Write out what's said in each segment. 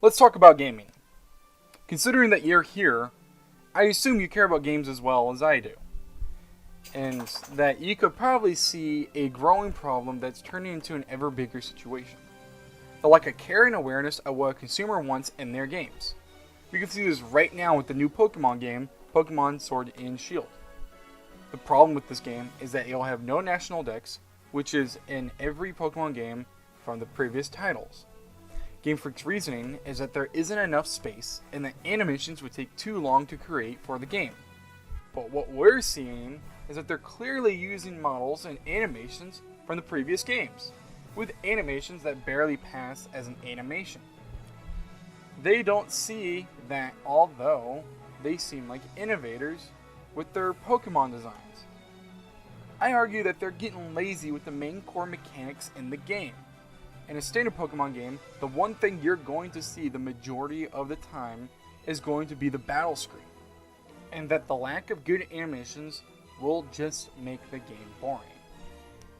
Let's talk about gaming. Considering that you're here, I assume you care about games as well as I do. And that you could probably see a growing problem that's turning into an ever bigger situation. The lack of care and awareness of what a consumer wants in their games. We can see this right now with the new Pokemon game, Pokemon Sword and Shield. The problem with this game is that it'll have no national dex, which is in every Pokemon game from the previous titles. Game Freak's reasoning is that there isn't enough space and that animations would take too long to create for the game. But what we're seeing is that they're clearly using models and animations from the previous games, with animations that barely pass as an animation. They don't see that although they seem like innovators with their Pokemon designs. I argue that they're getting lazy with the main core mechanics in the game. In a standard Pokemon game, the one thing you're going to see the majority of the time is going to be the battle screen, and that the lack of good animations will just make the game boring.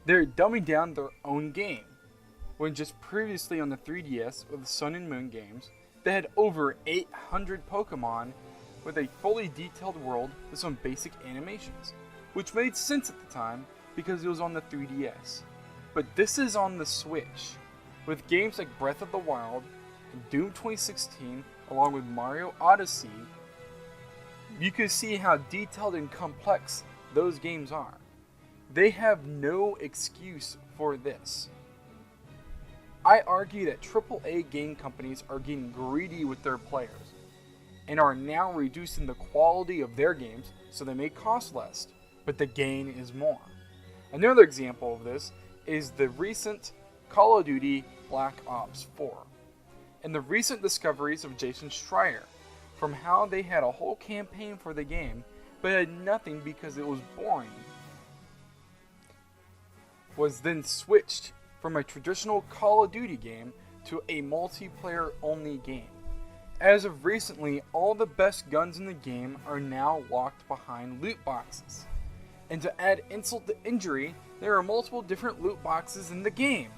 They're dumbing down their own game, when just previously on the 3DS with the Sun and Moon games, they had over 800 Pokemon with a fully detailed world with some basic animations, which made sense at the time because it was on the 3DS. But this is on the Switch. With games like Breath of the Wild and Doom 2016, along with Mario Odyssey, you can see how detailed and complex those games are. They have no excuse for this. I argue that AAA game companies are getting greedy with their players and are now reducing the quality of their games so they may cost less, but the gain is more. Another example of this is the recent Call of Duty Black Ops 4, and the recent discoveries of Jason Schreier, from how they had a whole campaign for the game, but had nothing because it was boring, was then switched from a traditional Call of Duty game to a multiplayer only game. As of recently, all the best guns in the game are now locked behind loot boxes. And to add insult to injury, there are multiple different loot boxes in the game.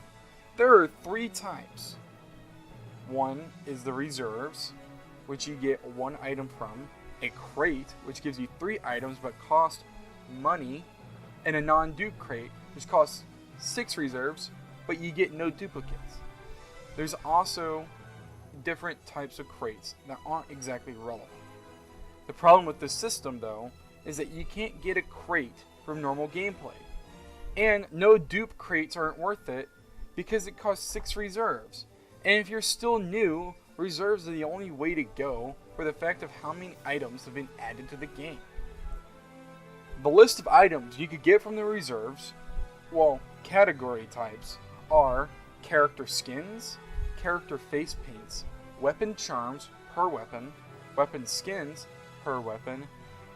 There are 3 types. One is the reserves, which you get 1 item from, a crate, which gives you 3 items but cost money, and a non-dupe crate, which costs 6 reserves, but you get no duplicates. There's also different types of crates that aren't exactly relevant. The problem with this system, though, is that you can't get a crate from normal gameplay. And no dupe crates aren't worth it because it costs 6 reserves. And if you're still new, reserves are the only way to go for the fact of how many items have been added to the game. The list of items you could get from the reserves, well, category types, are character skins, character face paints, weapon charms per weapon, weapon skins per weapon,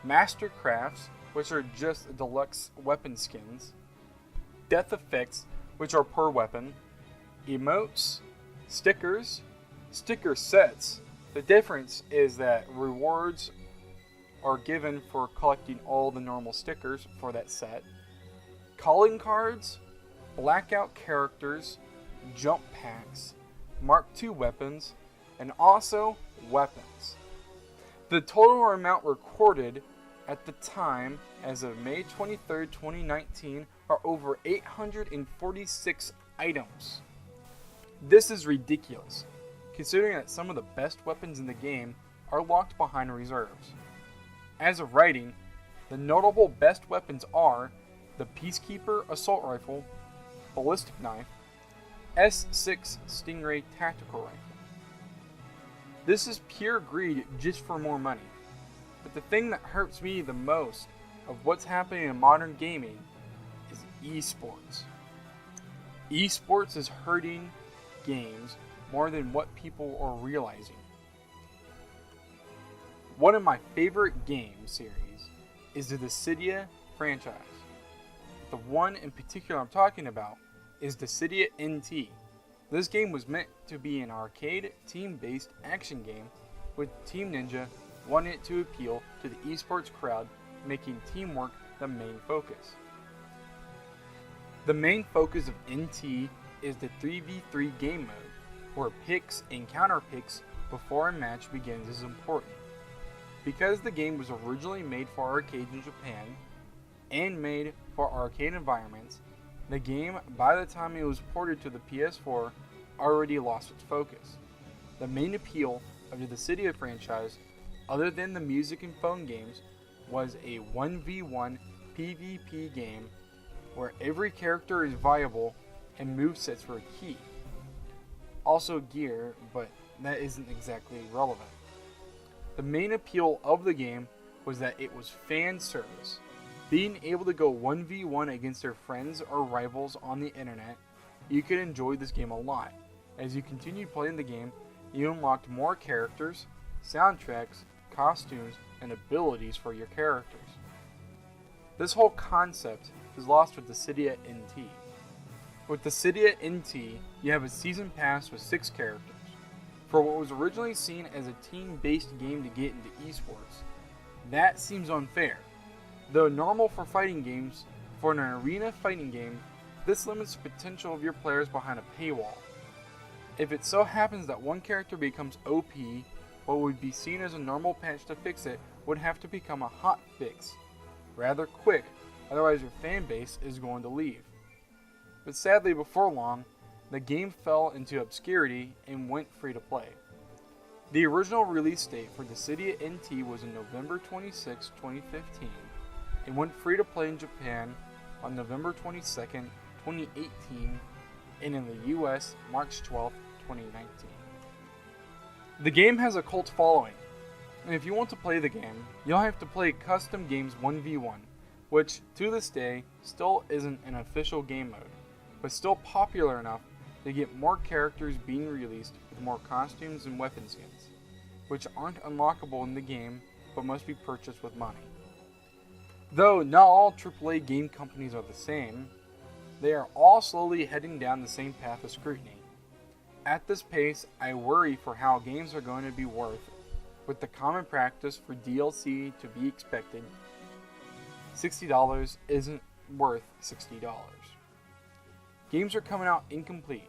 master crafts, which are just deluxe weapon skins, death effects, which are per weapon, emotes, stickers, sticker sets. The difference is that rewards are given for collecting all the normal stickers for that set, calling cards, blackout characters, jump packs, Mark II weapons, and also weapons. The total amount recorded at the time, as of May 23, 2019, are over 846 items. This is ridiculous, considering that some of the best weapons in the game are locked behind reserves. As of writing, the notable best weapons are the Peacekeeper Assault Rifle, Ballistic Knife, S6 Stingray Tactical Rifle. This is pure greed just for more money. But the thing that hurts me the most of what's happening in modern gaming is esports. Esports is hurting games more than what people are realizing. One of my favorite game series is the Dissidia franchise. The one in particular I'm talking about is Dissidia NT. This game was meant to be an arcade, team-based action game, with Team Ninja wanting it to appeal to the esports crowd, making teamwork the main focus. The main focus of NT is the 3v3 game mode, where picks and counter picks before a match begins is important. Because the game was originally made for arcades in Japan and made for arcade environments, the game, by the time it was ported to the PS4, already lost its focus. The main appeal of the Dissidia franchise, other than the music and phone games, was a 1v1 PvP game where every character is viable and movesets were key. Also gear, but that isn't exactly relevant. The main appeal of the game was that it was fan service. Being able to go 1v1 against their friends or rivals on the internet, you could enjoy this game a lot. As you continued playing the game, you unlocked more characters, soundtracks, costumes, and abilities for your characters. This whole concept is lost with Dissidia NT. With Dissidia NT, you have a season pass with 6 characters. For what was originally seen as a team-based game to get into esports, that seems unfair. Though normal for fighting games, for an arena fighting game, this limits the potential of your players behind a paywall. If it so happens that one character becomes OP, what would be seen as a normal patch to fix it would have to become a hot fix rather quick, otherwise your fan base is going to leave. But sadly, before long, the game fell into obscurity and went free to play. The original release date for Dissidia NT was in November 26, 2015, and went free to play in Japan on November 22, 2018, and in the US March 12, 2019. The game has a cult following, and if you want to play the game, you'll have to play custom games 1v1, which to this day still isn't an official game mode, but still popular enough to get more characters being released with more costumes and weapon skins, which aren't unlockable in the game but must be purchased with money. Though not all AAA game companies are the same, they are all slowly heading down the same path of scrutiny. At this pace, I worry for how games are going to be worth, with the common practice for DLC to be expected. $60 isn't worth $60. Games are coming out incomplete.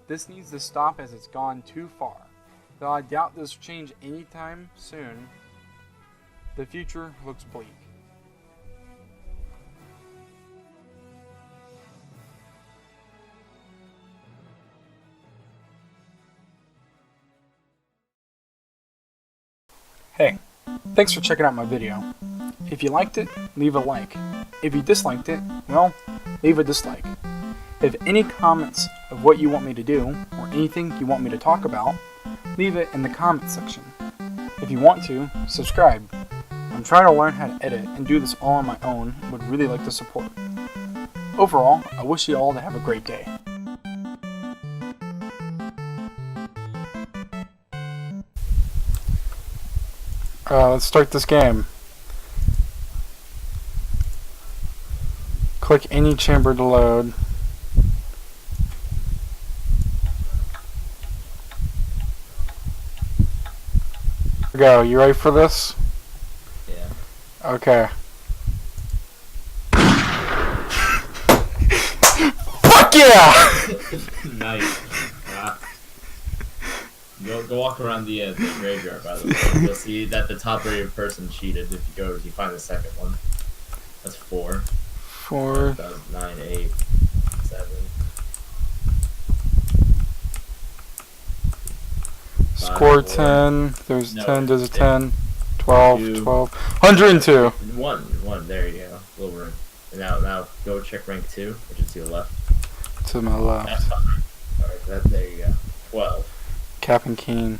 This needs to stop as it's gone too far. Though I doubt this will change anytime soon, the future looks bleak. Hey, thanks for checking out my video. If you liked it, leave a like. If you disliked it, well, leave a dislike. If any comments of what you want me to do, or anything you want me to talk about, leave it in the comments section. If you want to, subscribe. I'm trying to learn how to edit and do this all on my own and would really like the support. Overall, I wish you all to have a great day. Let's start this game. Click any chamber to load. Go. You ready for this? Yeah. Okay. Fuck yeah! Nice. Go walk around the graveyard, by the way. You'll see that the top rated person cheated. If you go, you find the second one. That's 4. 4. 9, 8, 7. Score 5, 10. There's no, 10. There's a 6, 10. 12. 2, 12. 102. 1. There you go. Little room. And now go check rank 2, which is to your left. To my left. That's fine. Alright, there you go. 12. Cap and Keen.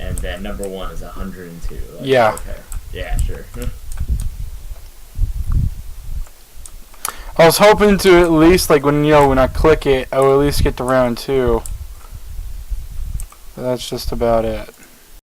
And then number 1 is 102. Like, yeah. Okay. Yeah, sure. I was hoping to at least, like, when I click it, I will at least get to round 2. But that's just about it.